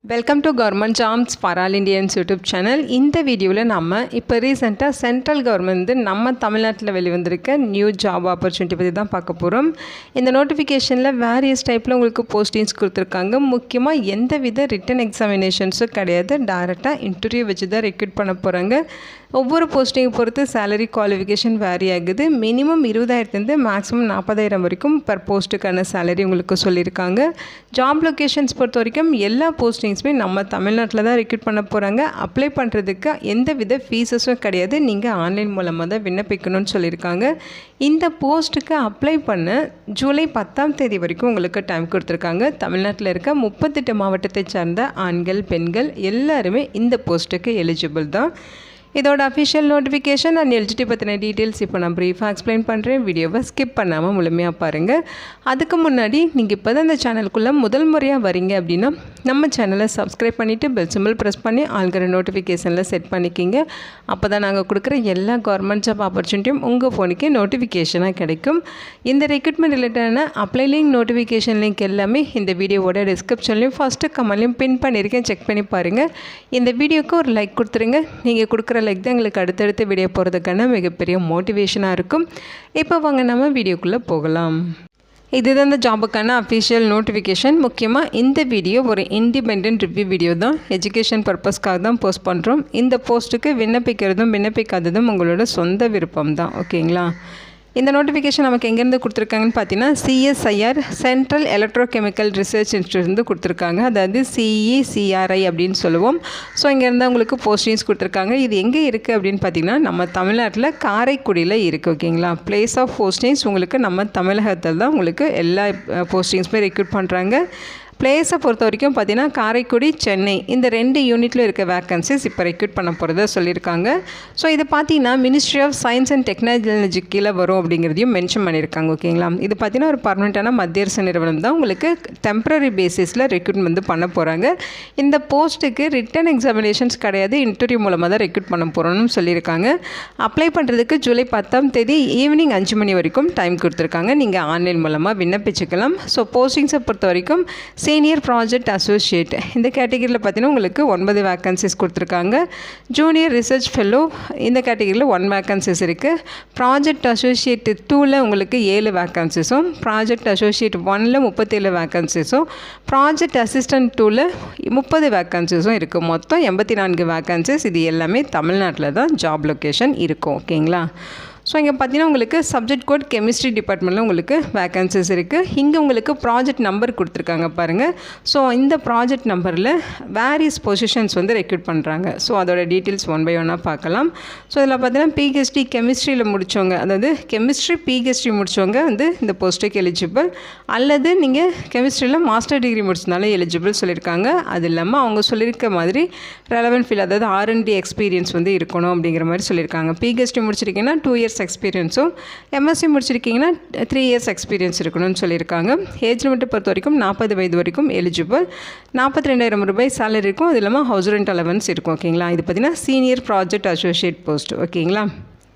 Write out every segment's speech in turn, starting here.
Welcome to government jobs for all Indians YouTube channel. இந்த வீடியோவில் நம்ம இப்போ ரீசெண்டாக சென்ட்ரல் கவர்மெண்ட் நம்ம தமிழ்நாட்டில் வெளிவந்திருக்க நியூ ஜாப் ஆப்பர்ச்சுனிட்டி பற்றி தான் பார்க்க போகிறோம். இந்த நோட்டிஃபிகேஷனில் வேரியஸ் டைப்பில் உங்களுக்கு போஸ்டிங்ஸ் கொடுத்துருக்காங்க. முக்கியமாக எந்த வித ரிட்டன் எக்ஸாமினேஷன்ஸும் கிடையாது. டைரெக்டாக இன்டர்வியூ வச்சு தான் ரெக்ரூட் பண்ண போகிறாங்க. ஒவ்வொரு போஸ்டிங்கை பொறுத்து சேலரி குவாலிஃபிகேஷன் வேரி ஆகுது. மினிமம் 20,000 மேக்ஸிமம் 40,000 வரைக்கும் பர் போஸ்ட்டுக்கான சேலரி உங்களுக்கு சொல்லியிருக்காங்க. ஜாப் லொக்கேஷன்ஸ் பொறுத்த வரைக்கும் எல்லா போஸ்டிங்ஸுமே நம்ம தமிழ்நாட்டில் தான் ரெக்ரூட் பண்ண போகிறாங்க. அப்ளை பண்ணுறதுக்கு எந்த வித ஃபீஸஸும் கிடையாது. நீங்கள் ஆன்லைன் மூலமாக தான் விண்ணப்பிக்கணும்னு சொல்லியிருக்காங்க. இந்த போஸ்ட்டுக்கு அப்ளை பண்ண ஜூலை 10 வரைக்கும் உங்களுக்கு டைம் கொடுத்துருக்காங்க. தமிழ்நாட்டில் இருக்க 38 மாவட்டத்தை சார்ந்த ஆண்கள் பெண்கள் எல்லாருமே இந்த போஸ்ட்டுக்கு எலிஜிபிள் தான். இதோட அஃபிஷியல் நோட்டிஃபிகேஷன் அண்ட் எலிஜிபிலிட்டி பற்றின டீட்டெயில்ஸ் இப்போ நான் ப்ரீஃபாக எக்ஸ்பிளைன் பண்ணுறேன். வீடியோவை ஸ்கிப் பண்ணாமல் முழுமையாக பாருங்கள். அதுக்கு முன்னாடி நீங்கள் இப்போ தான் இந்த சேனலுக்குள்ளே முதல் முறையாக வரீங்க அப்படின்னா நம்ம சேனலை சப்ஸ்கிரைப் பண்ணிவிட்டு பெல் சிம்பிள் ப்ரெஸ் பண்ணி ஆல்கிற நோட்டிஃபிகேஷனில் செட் பண்ணிக்கிங்க. அப்போ தான் நாங்கள் கொடுக்குற எல்லா கவர்மெண்ட் ஜாப் ஆப்பர்ச்சுனிட்டியும் உங்கள் ஃபோனுக்கே நோட்டிஃபிகேஷனாக கிடைக்கும். இந்த ரெக்ரூட்மெண்ட் ரிலேட்டடான அப்ளை லிங்க் நோட்டிஃபிகேஷன் லிங்க் எல்லாமே இந்த வீடியோவோட டிஸ்கிரிப்ஷன்லையும் ஃபஸ்ட்டு கமெண்ட்லையும் பின் பண்ணியிருக்கேன். செக் பண்ணி பாருங்கள். இந்த வீடியோக்கு ஒரு லைக் கொடுத்துருங்க. நீங்கள் கொடுக்குற லைக் தான் எங்களுக்கு அடுத்தடுத்து வீடியோ போகிறதுக்கான மிகப்பெரிய மோட்டிவேஷனாக இருக்கும். இப்போ வாங்க நம்ம வீடியோக்குள்ளே போகலாம். இதுதான் இந்த ஜாபுக்கான அஃபிஷியல் நோட்டிஃபிகேஷன். முக்கியமாக இந்த வீடியோ ஒரு இண்டிபெண்ட் ரிவ்யூ வீடியோ தான். எஜுகேஷன் பர்பஸ்க்காக தான் போஸ்ட் பண்ணுறோம். இந்த போஸ்ட்டுக்கு விண்ணப்பிக்கிறதும் விண்ணப்பிக்காததும் உங்களோட சொந்த விருப்பம் தான். ஓகேங்களா? இந்த நோட்டிஃபிகேஷன் நமக்கு எங்கேருந்து கொடுத்துருக்காங்கன்னு பார்த்தீங்கன்னா சிஎஸ்ஐஆர் சென்ட்ரல் எலக்ட்ரோகெமிக்கல் ரிசர்ச் இன்ஸ்டியூட்லேருந்து கொடுத்துருக்காங்க. அதாவது சிஇசிஆர்ஐ அப்படின்னு சொல்லுவோம். ஸோ இங்கேருந்து உங்களுக்கு போஸ்டிங்ஸ் கொடுத்துருக்காங்க. இது எங்கே இருக்குது அப்படின்னு பார்த்தீங்கன்னா நம்ம தமிழ்நாட்டில் காரைக்குடியில் இருக்குது. ஓகேங்களா? பிளேஸ் ஆஃப் போஸ்டிங்ஸ் உங்களுக்கு நம்ம தமிழகத்தில் தான் உங்களுக்கு எல்லா போஸ்டிங்ஸுமே ரெக்ரூட் பண்ணுறாங்க. பிளேஸை பொறுத்த வரைக்கும் பார்த்தீங்கன்னா காரைக்குடி சென்னை இந்த 2 யூனிட்டில் இருக்க வேக்கன்சிஸ் இப்போ ரெக்ரூட் பண்ண போகிறத சொல்லியிருக்காங்க. ஸோ இது பார்த்தீங்கன்னா ministry of science and technology கீழே வரும் அப்படிங்கிறதையும் மென்ஷன் பண்ணியிருக்காங்க. ஓகேங்களா? இது பார்த்தீங்கன்னா ஒரு பர்மனெண்ட்டான மத்திய அரசு நிறுவனம் தான். உங்களுக்கு டெம்பரரி பேசிஸில் ரெக்ரூட்மெண்ட் பண்ண போகிறாங்க. இந்த போஸ்ட்டுக்கு ரிட்டன் எக்ஸாமினேஷன்ஸ் கிடையாது. இன்டர்வியூ மூலமாக தான் ரெக்ரூட் பண்ண போகிறோம்னு சொல்லியிருக்காங்க. அப்ளை பண்ணுறதுக்கு ஜூலை 10 ஈவினிங் 5 மணி வரைக்கும் டைம் கொடுத்துருக்காங்க. நீங்கள் ஆன்லைன் மூலமாக விண்ணப்பிச்சுக்கலாம். ஸோ போஸ்டிங்ஸை பொறுத்த வரைக்கும் சீனியர் ப்ராஜெக்ட் அசோசியேட் இந்த கேட்டகரியில் பார்த்தீங்கன்னா உங்களுக்கு 9 வேக்கன்சிஸ் கொடுத்துருக்காங்க. ஜூனியர் ரிசர்ச் ஃபெல்லோ இந்த கேட்டகரியில் 1 வேக்கன்சிஸ் இருக்குது. ப்ராஜெக்ட் அசோசியேட் 2ல் உங்களுக்கு 7 வேக்கன்சிஸும், ப்ராஜெக்ட் அசோசியேட் 1ல் 37 வேக்கன்சிஸும், ப்ராஜெக்ட் அசிஸ்டன்ட் 2ல் 30 வேக்கன்சிஸும் இருக்குது. மொத்தம் 84 வேக்கன்சிஸ். இது எல்லாமே தமிழ்நாட்டில் தான் ஜாப் லொக்கேஷன் இருக்கும். ஓகேங்களா? ஸோ இங்கே பார்த்தீங்கன்னா உங்களுக்கு சப்ஜெக்ட் கோட் கெமிஸ்ட்ரி டிபார்ட்மெண்ட்டில் உங்களுக்கு வேக்கன்சிஸ் இருக்குது. இங்கே உங்களுக்கு ப்ராஜெக்ட் நம்பர் கொடுத்துருக்காங்க பாருங்கள். ஸோ இந்த ப்ராஜெக்ட் நம்பரில் வேரியஸ் பொசிஷன்ஸ் வந்து ரெக்ரூட் பண்ணுறாங்க. ஸோ அதோட டீட்டெயில்ஸ் ஒன் பை ஒன்னாக பார்க்கலாம். ஸோ இதில் பார்த்தீங்கன்னா பிஹெச்டி கெமிஸ்ட்ரியில் முடித்தவங்க, அதாவது கெமிஸ்ட்ரி பிஹெச்டி முடித்தவங்க வந்து இந்த போஸ்ட்டுக்கு எலிஜிபிள், அல்லது நீங்கள் கெமிஸ்ட்ரியில் மாஸ்டர் டிகிரி முடிச்சதுனால எலிஜிபிள் சொல்லியிருக்காங்க. அது இல்லாமல் அவங்க சொல்லியிருக்க மாதிரி ரெலவென்ட் ஃபீல்ட், அதாவது R&D எக்ஸ்பீரியன்ஸ் வந்து இருக்கணும் அப்படிங்கிற மாதிரி சொல்லியிருக்காங்க. பிஹெச்டி முடிச்சிருக்கீங்கன்னா 2 இயர்ஸ் எக்ஸ்பீரியன்ஸும், எம்எஸ்சி முடிச்சிருக்கீங்கன்னா 3 இயர்ஸ் எக்ஸ்பீரியன்ஸ் இருக்கணும்னு சொல்லியிருக்காங்க. ஏஜ் லிமிட்டை பொறுத்த வரைக்கும் 40 வயது வரைக்கும் எலிஜிபிள். 42,000 ரூபாய் சேலரி இருக்கும். அது இல்லாமல் ஹவுஸ் ரெண்ட் அலவன்ஸ் இருக்கும். ஓகேங்களா? இது பார்த்தீங்கன்னா சீனியர் ப்ராஜெக்ட் அசோசியேட் போஸ்ட். ஓகேங்களா?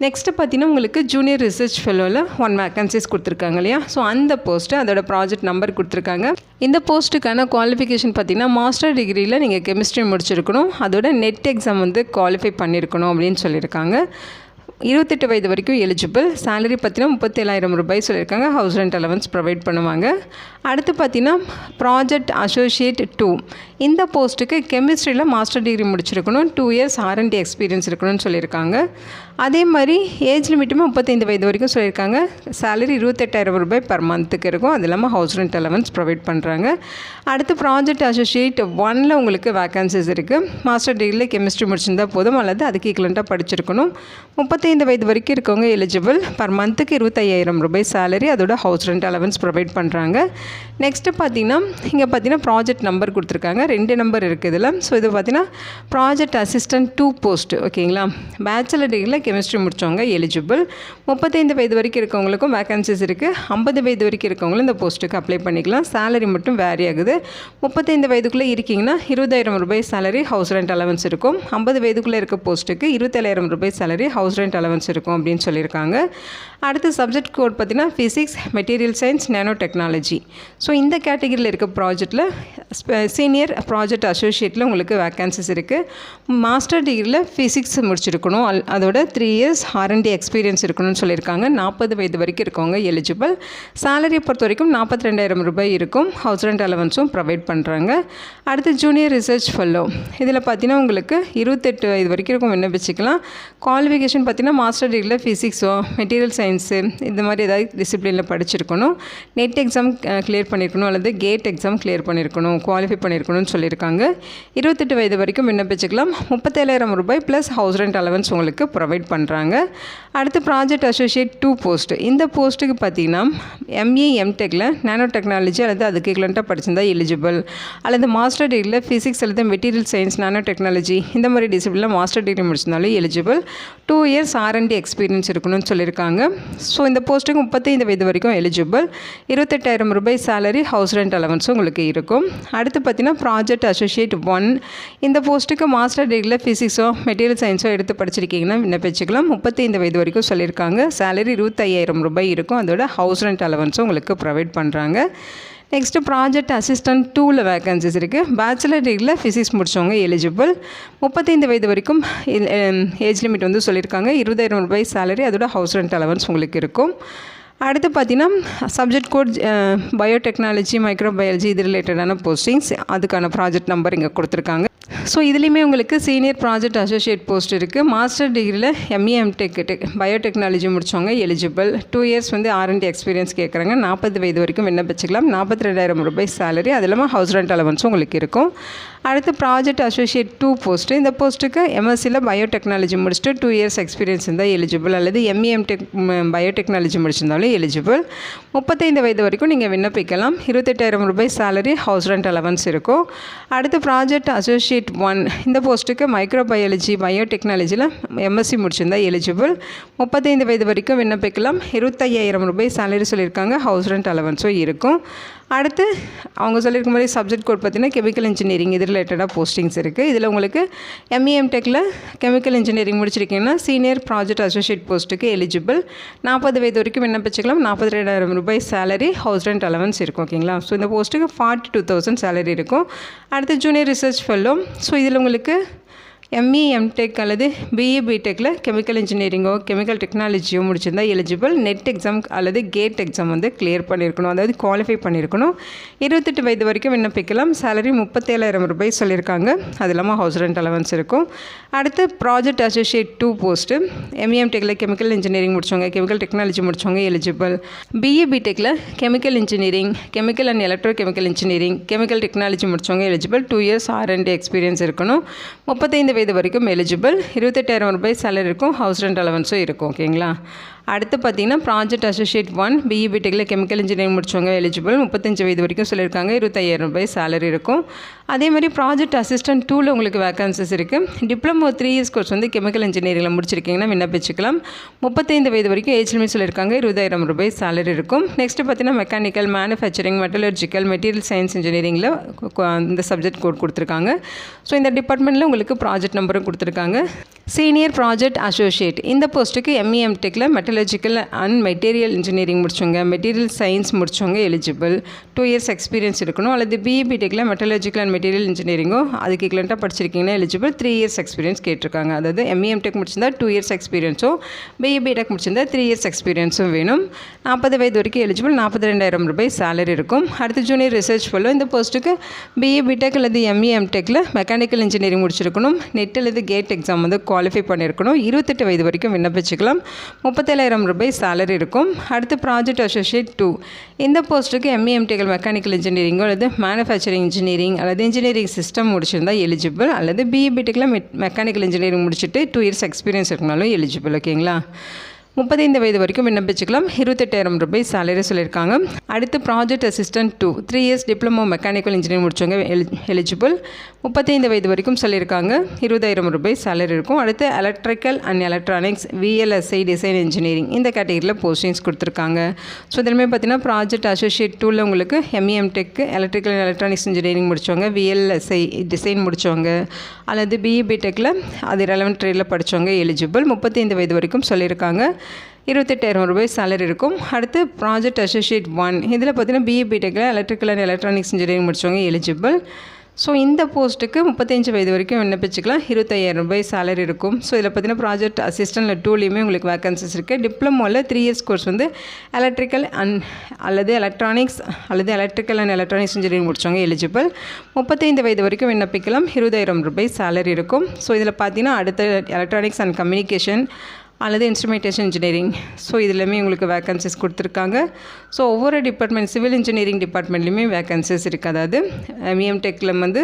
நெக்ஸ்ட்டு பார்த்தீங்கன்னா உங்களுக்கு ஜூனியர் ரிசர்ச் ஃபெல்லோவில் 1 வேக்கன்சிஸ் கொடுத்துருக்காங்க இல்லையா? ஸோ அந்த போஸ்ட்டு அதோட ப்ராஜெக்ட் நம்பர் கொடுத்துருக்காங்க. இந்த போஸ்ட்டுக்கான குவாலிஃபிகேஷன் பார்த்தீங்கன்னா மாஸ்டர் டிகிரியில் நீங்கள் கெமிஸ்ட்ரி முடிச்சிருக்கணும். அதோட நெட் எக்ஸாம் வந்து குவாலிஃபை பண்ணியிருக்கணும் அப்படின்னு சொல்லியிருக்காங்க. 28 வயது வரைக்கும் எலிஜிபிள். சேலரி பார்த்தீங்கன்னா 37,000 ரூபாய் சொல்லியிருக்காங்க. ஹவுஸ் ரெண்ட் அலவன்ஸ் ப்ரொவைட் பண்ணுவாங்க. அடுத்து பார்த்தீங்கன்னா ப்ராஜெக்ட் அசோசியேட் 2 இந்த போஸ்ட்டுக்கு கெமிஸ்ட்ரியில் மாஸ்டர் டிகிரி முடிச்சிருக்கணும். 2 இயர்ஸ் R&D எக்ஸ்பீரியன்ஸ் இருக்கணும்னு சொல்லியிருக்காங்க. அதே மாதிரி ஏஜ் லிமிட்டுமே 35 வயது வரைக்கும் சொல்லியிருக்காங்க. சேலரி 28,000 ரூபாய் பர் மந்த்துக்கு இருக்கும். அது இல்லாமல் ஹவுஸ் ரெண்ட் அலவன்ஸ் ப்ரொவைட் பண்ணுறாங்க. அடுத்து ப்ராஜெக்ட் அசோசியேட் 1ல் உங்களுக்கு வேக்கன்சிஸ் இருக்குது. மாஸ்டர் டிகிரியில் கெமிஸ்ட்ரி முடிச்சிருந்தால் போதும், அல்லது அதுக்கு ஈக்குவலண்ட்டாக படிச்சிருக்கணும். 35 வயது வரைக்கும் இருக்கவங்க எலிஜிபிள். பர் மந்த்துக்கு 25,000 ரூபாய் சேலரி, அதோட ஹவுஸ் ரெண்ட் அலவன்ஸ் ப்ரொவைட் பண்ணுறாங்க. நெக்ஸ்ட்டு பார்த்தீங்கன்னா இங்கே பார்த்தீங்கன்னா ப்ராஜெக்ட் நம்பர் கொடுத்துருக்காங்க. 2 நம்பர் இருக்குது இதில். ஸோ இது பார்த்தீங்கன்னா ப்ராஜெக்ட் அசிஸ்டன்ட் 2 போஸ்ட். ஓகேங்களா? பேச்சுலர் டிகிரியில் கெமிஸ்ட்ரி முடித்தவங்க எலிஜிபிள். 35 வயது வரைக்கும் இருக்கவங்களுக்கும் வேக்கன்சிஸ் இருக்குது. 50 வயது வரைக்கும் இருக்கவங்களும் இந்த போஸ்ட்டுக்கு அப்ளை பண்ணிக்கலாம். சேலரி மட்டும் வேரி ஆகுது. 35 வயதுக்குள்ளே இருக்கீங்கன்னா 20,000 ரூபாய் சேலரி, ஹவுஸ் ரெண்ட் அலவன்ஸ் இருக்கும். 50 வயதுக்குள்ளே இருக்க போஸ்ட்டுக்கு 27,000 ரூபாய் சேலரி, ஹவுஸ் ரெண்ட் அலவன்ஸ் இருக்கும் அப்படின்னு சொல்லியிருக்காங்க. அடுத்து சப்ஜெக்ட் கோட் பார்த்திங்கன்னா physics, material science, nano technology. So இந்த கேட்டகரியில் இருக்க ப்ராஜெக்டில் சீனியர் ப்ராஜெக்ட் அசோசியேட்டில் உங்களுக்கு வேக்கன்சிஸ் இருக்குது. மாஸ்டர் டிகிரியில் ஃபிசிக்ஸ் முடிச்சிருக்கணும், அதோட 3 இயர்ஸ் R&D எக்ஸ்பீரியன்ஸ் இருக்கணும்னு சொல்லியிருக்காங்க. 40 வயது வரைக்கும் இருக்கவங்க எலிஜிபிள். சேலரியை பொறுத்த வரைக்கும் 42,000 ரூபாய் இருக்கும். ஹவுஸ் ரெண்ட் அலவன்ஸும் ப்ரொவைட் பண்ணுறாங்க. அடுத்து ஜூனியர் ரிசர்ச் ஃபெல்லோ, இதில் பார்த்தீங்கன்னா உங்களுக்கு 28 வயது வரைக்கும் இருக்கும், விண்ணப்பிச்சிக்கலாம். குவாலிஃபிகேஷன் பார்த்தீங்கன்னா மாஸ்டர் டிகிரியில் ஃபிசிக்ஸோ மெட்டீரியல் சயின்ஸு இந்த மாதிரி ஏதாவது டிசிப்ளினில் படிச்சிருக்கணும். நெட் எக்ஸாம் கிளியர் பண்ணியிருக்கணும் அல்லது கேட் எக்ஸாம் கிளியர் பண்ணியிருக்கணும், குவாலிஃபை பண்ணியிருக்கணும்னு சொல்லியிருக்காங்க. 28 வயது வரைக்கும் விண்ணப்பிச்சிக்கலாம். 37,000 ரூபாய் ப்ளஸ் ஹவுஸ் ரெண்ட் அலவன்ஸ் உங்களுக்கு ப்ரொவைட் பண்ணுறாங்க. அடுத்து ப்ராஜெக்ட் அசோசியேட் 2 போஸ்ட். இந்த போஸ்ட்டுக்கு பார்த்தீங்கன்னா ME MTechல நேனோ டெக்னாலஜி அல்லது அதுக்கு ஈக்குவலண்ட்டாக படிச்சிருந்தா எலிஜிபிள், அல்லது மாஸ்டர் டிகிரியில் ஃபிசிக்ஸ் அல்லது மெட்டீரியல் சயின்ஸ், நேனோ டெக்னாலஜி இந்த மாதிரி டிசிப்ளினில் மாஸ்டர் டிகிரி முடிச்சிருந்தாலும் எலிஜிபிள். 2 இயர்ஸ் R&D எக்ஸ்பீரியன்ஸ் இருக்கணும்னு சொல்லியிருக்காங்க. ஸோ இந்த போஸ்ட்டுக்கு 35 வயது வரைக்கும் எலிஜிபிள். 28,000 ரூபாய் சேலரி, ஹவுஸ் ரெண்ட் அலவன்ஸும் உங்களுக்கு இருக்கும். அடுத்து பார்த்தீங்கன்னா ப்ராஜெக்ட் அசோசியேட் 1. இந்த போஸ்ட்டுக்கு மாஸ்டர் டிகிரியில் ஃபிசிக்ஸோ மெட்டீரியல் சயின்ஸோ எடுத்து படிச்சிருக்கீங்கன்னா விண்ணப்பிச்சிக்கலாம். 35 வயது வரைக்கும் சொல்லியிருக்காங்க. சேலரி 25,000 ரூபாய் இருக்கும். அதோட ஹவுஸ் ரெண்ட் அலவன்ஸும் உங்களுக்கு ப்ரொவைட் பண்ணுறாங்க. நெக்ஸ்ட்டு ப்ராஜெக்ட் அசிஸ்டன்ட் 2ல் வேக்கன்சிஸ் இருக்குது. பேச்சுலர் டிகிரியில் ஃபிசிக்ஸ் முடித்தவங்க எலிஜிபிள். 35 வயது வரைக்கும் ஏஜ் லிமிட் வந்து சொல்லியிருக்காங்க. 20,000 ரூபாய் சேலரி, அதோட ஹவுஸ் ரெண்ட் அலவன்ஸ் உங்களுக்கு இருக்கும். அடுத்து பார்த்தீங்கன்னா சப்ஜெக்ட் கோட் பயோடெக்னாலஜி, மைக்ரோபயாலஜி இது ரிலேட்டடான போஸ்டிங்ஸ், அதுக்கான ப்ராஜெக்ட் நம்பர் இங்கே கொடுத்துருக்காங்க. ஸோ இதுலேயுமே உங்களுக்கு சீனியர் ப்ராஜெக்ட் அசோசியேட் போஸ்ட் இருக்குது. மாஸ்டர் டிகிரியில் ME MTech பயோடெக்னாலஜி முடித்தவங்க எலிஜிபிள். 2 இயர்ஸ் வந்து R&D எக்ஸ்பீரியன்ஸ் கேட்குறாங்க. 40 வயது வரைக்கும் விண்ணப்பிச்சிக்கலாம். 42,000 ரூபாய் சேலரி, அது இல்லாமல் ஹவுஸ் ரெண்ட் அலவன்ஸும் உங்களுக்கு இருக்கும். அடுத்து ப்ராஜெக்ட் அசோசியேட் 2 போஸ்ட்டு. இந்த போஸ்ட்டுக்கு MSCயில் பயோடெக்னாலஜி முடிச்சுட்டு 2 இயர்ஸ் எக்ஸ்பீரியன்ஸ் இருந்தால் எலிஜிபிள், அல்லது ME MTech பயோடெக்னாலஜி முடிச்சிருந்தாலும் எலிஜிபிள். 35 வயது வரைக்கும் நீங்கள் விண்ணப்பிக்கலாம். 28,000 ரூபாய் சேலரி, ஹவுஸ் ரெண்ட் அலவன்ஸ் இருக்கும். அடுத்து ப்ராஜெக்ட் அசோசியேட் 1. இந்த போஸ்ட்டுக்கு மைக்ரோபயாலஜி பயோடெக்னாலஜியில் MSc முடிச்சிருந்தா எலிஜிபிள். 35 வயது வரைக்கும் விண்ணப்பிக்கலாம். 25,000 ரூபாய் சேலரி சொல்லியிருக்காங்க. ஹவுஸ் ரெண்ட் அலவன்ஸும் இருக்கும். அடுத்து அவங்க சொல்லியிருக்க மாதிரி சப்ஜெக்ட் கோட் பார்த்தீங்கன்னா கெமிக்கல் இன்ஜினியரிங் இது ரிலேட்டடாக போஸ்டிங்ஸ் இருக்குது. இதில் உங்களுக்கு ME MTechல கெமிக்கல் இன்ஜினியரிங் முடிச்சிருக்கீங்கன்னா சீனியர் ப்ராஜெக்ட் அசோசியேட் போஸ்ட்டுக்கு எலிஜிபிள். 40 வயது வரைக்கும் விண்ணப்பிச்சிக்கலாம். 42,000 ரூபாய் சேலரி, ஹவுஸ் ரெண்ட் அலவன்ஸ் இருக்கும். ஓகேங்களா? ஸோ இந்த போஸ்ட்டுக்கு 42,000 சேலரி இருக்கும். அடுத்து ஜூனியர் ரிசர்ச் ஃபெல்லோ. ஸோ இதில் உங்களுக்கு ME MTech அல்லது BE BTechல கெமிக்கல் இன்ஜினியரிங்கோ கெமிக்கல் டெக்னாலஜியோ முடிச்சிருந்தால் எலிஜிபிள். நெட் எக்ஸாம் அல்லது கேட் எக்ஸாம் வந்து கிளியர் பண்ணியிருக்கணும், அதாவது குவாலிஃபை பண்ணியிருக்கணும். 28 வயது வரைக்கும் விண்ணப்பிக்கலாம். சேலரி 37,000 ரூபாய் சொல்லியிருக்காங்க. அது இல்லாமல் ஹவுஸ் ரெண்ட் அலவன்ஸ் இருக்கும். அடுத்து ப்ராஜெக்ட் அசோசியேட் 2 போஸ்ட்டு. ME MTechல கெமிக்கல் இன்ஜினியரிங் முடித்தவங்க, கெமிக்கல் டெக்னாலஜி முடித்தவங்க எலிஜிபிள். BE BTechல chemical engineering, chemical and electrochemical engineering, chemical technology முடித்தவங்க எலிஜிபிள். 2 இயர்ஸ் R&D எக்ஸ்பீரியன்ஸ் இருக்கணும். 35 வயது வரைக்கும் எலிஜிபிள். 28,000 ரூபாய் சேலரி இருக்கும். ஹவுஸ் ரெண்ட் அலவன்ஸும் இருக்கும். ஓகேங்களா? அடுத்து பார்த்தீங்கன்னா ப்ராஜெக்ட் அசோசியேட் 1 BE BTechல கெமிக்கல் இன்ஜினியரிங் முடிச்சவங்க எலிஜிபிள். 35 வயது வரைக்கும் சொல்லியிருக்காங்க. 25,000 ரூபாய் சேலரி இருக்கும். அதே மாதிரி ப்ராஜெக்ட் அசிஸ்டன்ட் 2ல் உங்களுக்கு வேக்கன்சிஸ் இருக்குது. டிப்ளமோ 3 இயர்ஸ் கோர்ஸ் வந்து கெமிக்கல் இன்ஜினியரிங்கில் முடிச்சிருக்கீங்கன்னா விண்ணப்பிச்சுக்கலாம். 35 வயது வரைக்கும் ஏஜ் லிமிட் சொல்லியிருக்காங்க. 20,000 ரூபாய் சேலரி இருக்கும். நெக்ஸ்ட்டு பார்த்தீங்கன்னா mechanical, manufacturing, metallurgical, material science இன்ஜினியரிங்கில் இந்த சப்ஜெக்ட் கோட் கொடுத்துருக்காங்க. ஸோ இந்த டிபார்ட்மெண்ட்டில் உங்களுக்கு ப்ராஜெக்ட் நம்பரும் கொடுத்துருக்காங்க. சீனியர் ப்ராஜெக்ட் அசோசியேட் இந்த போஸ்ட்டுக்கு ME MTechல மெட்டலர்ஜிக்கல் அண்ட் மெட்டீரியல் இன்ஜினியரிங் முடிச்சவங்க, மெட்டீரியல் சயின்ஸ் முடிச்சவங்க எலிஜிபிள். 2 இயர்ஸ் எக்ஸ்பீரியன்ஸ் இருக்கணும். அல்லது BE BTechல மெட்டலர்ஜிக்கல் அண்ட் மெட்டீரியல் இன்ஜினியரிங்கோ அதுக்கு ஈக்குவலண்ட்டாக படிச்சிருக்கீங்கன்னா எலிஜிபிள். 3 இயர்ஸ் எக்ஸ்பீரியன்ஸ் கேட்டிருக்காங்க. அதாவது ME MTech முடிச்சிருந்தா 2 இயர்ஸ் எக்ஸ்பீரியன்ஸும், BE BTech முடிச்சிருந்தா 3 இயர்ஸ் எக்ஸ்பீரியன்ஸும் வேணும். 40 வயது வரைக்கும் எலிஜிபிள். 42,000 ரூபாய் சேலரி இருக்கும். அடுத்து ஜூனியர் ரிசர்ச் ஃபெல்லோ. இந்த போஸ்ட்டுக்கு BE BTech அல்லது ME MTechல மெக்கானிக்கல் இன்ஜினியரிங் முடிச்சிருக்கணும். நெட் அல்லது கேட் எக்ஸாம் வந்து குவாலிஃபை பண்ணியிருக்கணும். 28 வயது வரைக்கும் விண்ணப்பிச்சுக்கலாம். 37,000 ரூபாய் சேலரி இருக்கும். அடுத்து ப்ராஜெக்ட் அசோசியேட் 2 இந்த போஸ்ட்டுக்கு ME MTech மெக்கானிக்கல் இன்ஜினியரிங்கோ அல்லது மேனுஃபேக்சரிங் இன்ஜினியரிங் அல்லது இன்ஜினியரிங் சிஸ்டம் முடிச்சிருந்தால் எலிஜிபிள். அல்லது BE BTechல மெக்கானிக்கல் இன்ஜினியரிங் முடிச்சுட்டு 2 இயர்ஸ் எக்ஸ்பீரியன்ஸ் இருக்கனாலும் எலிஜிபிள். ஓகேங்களா? 35 வயது வரைக்கும் விண்ணப்பிச்சுக்கலாம். 28,000 ரூபாய் சேலரி சொல்லியிருக்காங்க. அடுத்து project assistant 2 3 years diploma mechanical engineering முடிச்சவங்க எலிஜிபிள். 35 வயது வரைக்கும் சொல்லியிருக்காங்க. 20,000 ரூபாய் சேலரி இருக்கும். அடுத்து electrical and electronics VLSI design engineering இந்த கேட்டகரியில் போஸ்டிங்ஸ் கொடுத்துருக்காங்க. ஸோ இதுலையுமே பார்த்தீங்கன்னா ப்ராஜெக்ட் அசோசியேட் 2ல் உங்களுக்கு MEM tech electrical and electronics engineering முடித்தவங்க, VLSI டிசைன் முடித்தவங்க அல்லது BE டெக்கில் அது ரெலவெண்ட் ட்ரேடில் படித்தவங்க எலிஜிபிள். 35 வயது வரைக்கும் சொல்லியிருக்காங்க. 28,000 ரூபாய் சேலரி இருக்கும். அடுத்து ப்ராஜெக்ட் அசோசியேட் 1 இதில் பார்த்தீங்கன்னா BE டெக்கில் எலக்ட்ரிக்கல் அண்ட் எலக்ட்ரானிக்ஸ் இன்ஜினியரிங் முடித்தவங்க எலிஜிபிள். ஸோ இந்த போஸ்ட்டுக்கு 35 வயது வரைக்கும் விண்ணப்பிச்சுக்கலாம். 25,000 ரூபாய் சேலரி இருக்கும். ஸோ இதில் பார்த்தீங்கன்னா ப்ராஜெக்ட் அசிஸ்டன்ட் 2லேயுமே உங்களுக்கு வேகன்சிஸ் இருக்குது. டிப்ளமோவில் 3 இயர்ஸ் கோர்ஸ் வந்து எலக்ட்ரிக்கல் அல்லது எலக்ட்ரானிக்ஸ் அல்லது எலக்ட்ரிக்கல் அண்ட் எலக்ட்ரானிக்ஸ் இன்ஜினியரிங் முடித்தவங்க எலிஜிபிள். 35 வயது வரைக்கும் விண்ணப்பிக்கலாம். 20,000 ரூபாய் சேலரி இருக்கும். ஸோ இதில் பார்த்தீங்கன்னா அடுத்த எலக்ட்ரானிக்ஸ் அண்ட் கம்யூனிகேஷன் அல்லது இன்ஸ்ட்ருமெண்டேஷன் இன்ஜினியரிங் ஸோ இதுலேயுமே உங்களுக்கு வேகன்சிஸ் கொடுத்துருக்காங்க. ஸோ ஒவ்வொரு டிபார்ட்மெண்ட் சிவில் இன்ஜினியரிங் டிபார்ட்மெண்ட்லேயுமே வேகன்சிஸ் இருக்குது. அதாவது MEM டெக்கில் வந்து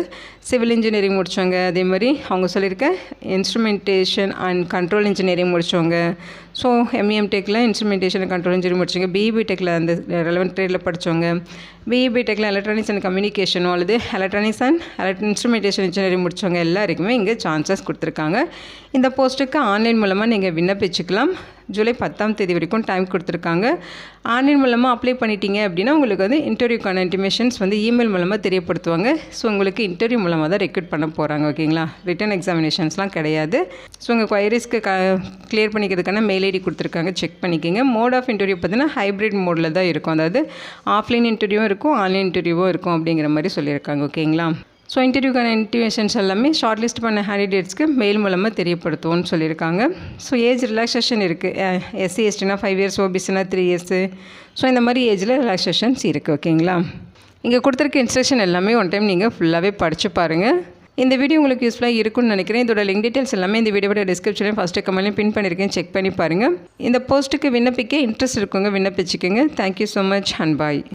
சிவில் இன்ஜினியரிங் முடித்தவங்க, அதே மாதிரி அவங்க சொல்லியிருக்க இன்ஸ்ட்ருமெண்டேஷன் அண்ட் கண்ட்ரோல் இன்ஜினியரிங் முடித்தவங்க, ஸோ MEM டெக்கில் இன்ஸ்ட்ருமெண்டேஷன் அண்ட் கண்ட்ரோல் இன்ஜினியரிங் முடித்தவங்க, BE டெக்கில் அந்த ரெலவெண்ட் ட்ரேடில் படித்தவங்க, BE டெக்கில் எலக்ட்ரானிக்ஸ் அண்ட் கம்யூனிகேஷனோ அல்லது எலக்ட்ரானிக்ஸ் அண்ட் இன்ஸ்ட்ருமெண்டேஷன் இன்ஜினியரிங் முடித்தவங்க எல்லாருக்குமே இங்கே சான்சஸ் கொடுத்துருக்காங்க. இந்த போஸ்ட்டுக்கு ஆன்லைன் மூலமாக நீங்கள் விண்ணப்பிச்சுக்கலாம். ஜூலை 10ஆம் தேதி வரைக்கும் டைம் கொடுத்துருக்காங்க. ஆன்லைன் மூலமாக அப்ளை பண்ணிட்டீங்க அப்படின்னா உங்களுக்கு வந்து இன்டர்வியூக்கான இன்டிமேஷன்ஸ் வந்து இமெயில் மூலமாக தெரியப்படுத்துவாங்க. ஸோ உங்களுக்கு இன்டர்வியூ மூலமாக தான் ரெக்ரூட் பண்ண போகிறாங்க. ஓகேங்களா, ரிட்டன் எக்ஸாமினேஷன்ஸ்லாம் கிடையாது. ஸோ உங்கள் குவைரிஸ்க்கு கிளியர் பண்ணிக்கிறதுக்கான மெயில் ஐடி கொடுத்துருக்காங்க, செக் பண்ணிக்கோங்க. மோட் ஆஃப் இன்டர்வியூ பார்த்தீங்கன்னா ஹைப்ரிட் மோடில் தான் இருக்கும். அதாவது ஆஃப்லைன் இன்டர்வியூவும் இருக்கும், ஆன்லைன் இன்டர்வியூவும் இருக்கும் அப்படிங்கிற மாதிரி சொல்லியிருக்காங்க. ஓகேங்களா, ஸோ இன்டர்வியூக்கான இன்டிமேஷன்ஸ் எல்லாமே ஷார்ட் லிஸ்ட் பண்ண கேண்டிடேட்ஸ்க்கு மெயில் மூலமாக தெரியப்படுத்துவோம்னு சொல்லியிருக்காங்க. ஸோ ஏஜ் ரிலாக்ஸேஷன் இருக்குது. SC STனா 5 இயர்ஸ், OBCனா 3 இயர்ஸு. ஸோ இந்த மாதிரி ஏஜில் ரிலாக்ஸேஷன்ஸ் இருக்குது. ஓகேங்களா, இங்கே கொடுத்துருக்க இன்ஸ்ட்ரக்ஷன் எல்லாமே ஒன் டைம் நீங்கள் ஃபுல்லாகவே படித்து பாருங்கள். இந்த வீடியோ உங்களுக்கு யூஸ்ஃபுல்லாக இருக்குன்னு நினைக்கிறேன். இதோட லிங்க் டீட்டெயில்ஸ் எல்லாமே இந்த வீடியோட டிஸ்கிரிப்ஷன்லையும் ஃபஸ்ட்டு கமெண்ட்லையும் பின் பண்ணியிருக்கேன், செக் பண்ணி பாருங்கள். இந்த போஸ்ட்டுக்கு விண்ணப்பிக்க இன்ட்ரெஸ்ட் இருக்குங்க, விண்ணப்பிச்சுக்கோங்க. Thank you so much and bye.